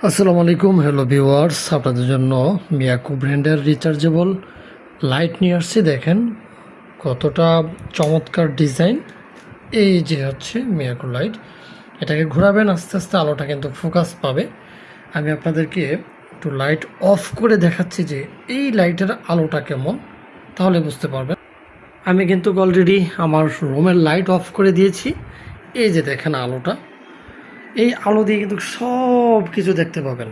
আসসালামু আলাইকুম, hello viewers. আপনাদের জন্য মিয়াকো ব্র্যান্ডের রিচার্জেবল লাইট নিয়ে আসছি। দেখেন কতটা চমৎকার ডিজাইন। এই যে হচ্ছে মিয়াকো লাইট, এটাকে ঘোরাবেন আস্তে আস্তে আলোটা কিন্তু ফোকাস পাবে। আমি আপনাদেরকে একটু লাইট অফ করে দেখাচ্ছি যে এই লাইটের আলোটা কেমন, তাহলে বুঝতে পারবেন। আমি কিন্তু অলরেডি আমার রুমের লাইট অফ করে দিয়েছি। এই যে দেখেন আলোটা, এই আলো দিয়ে কিন্তু সব কিছু দেখতে পাবেন।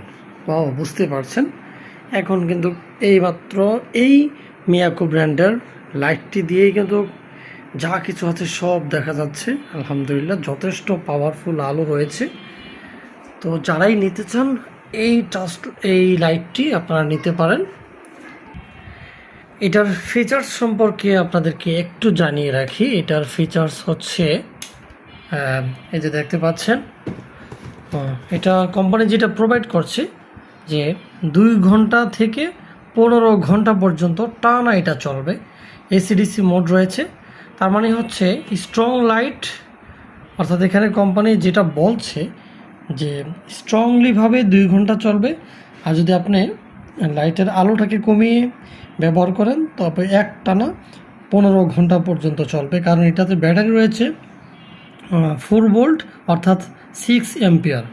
বুঝতে পারছেন। এখন কিন্তু এইমাত্র এই মিয়াকো ব্র্যান্ডের লাইটটি দিয়েই কিন্তু যা কিছু আছে সব দেখা যাচ্ছে। আলহামদুলিল্লাহ, যথেষ্ট পাওয়ারফুল আলো রয়েছে। তো যারাই নিতে চান এই লাইটটি আপনারা নিতে পারেন। এটার ফিচার্স সম্পর্কে আপনাদেরকে একটু জানিয়ে রাখি। এটার ফিচার্স হচ্ছে এই যে দেখতে পাচ্ছেন, এটা কোম্পানি যেটা প্রোভাইড করছে যে 2 ঘন্টা থেকে 15 ঘন্টা পর্যন্ত টানা এটা চলবে। এসিডিসি মোড রয়েছে, তার মানে হচ্ছে স্ট্রং লাইট। অর্থাৎ এখানে কোম্পানি যেটা বলছে যে স্ট্রংলিভাবে 2 ঘন্টা চলবে। আর যদি আপনি লাইটের আলোটাকে কমিয়ে ব্যবহার করেন তবে একটানা 15 ঘন্টা পর্যন্ত চলবে, কারণ এটাতে ব্যাটারি রয়েছে 4 ভোল্ট অর্থাৎ 6 অ্যাম্পিয়ার।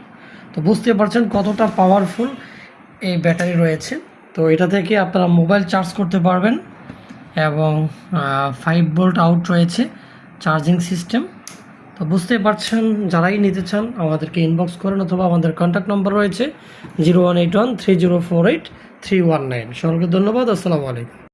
তো বুঝতে পারছেন কতটা পাওয়ারফুল এই ব্যাটারি রয়েছে। তো এটা থেকে আপনারা মোবাইল চার্জ করতে পারবেন এবং 5 ভোল্ট আউট রয়েছে চার্জিং সিস্টেম। তো বুঝতেই পারছেন, যারাই নিতে চান আমাদেরকে ইনবক্স করেন, অথবা আমাদের কন্ট্যাক্ট নম্বর রয়েছে 0181 3048 319। সকলকে ধন্যবাদ। আসসালামু আলাইকুম।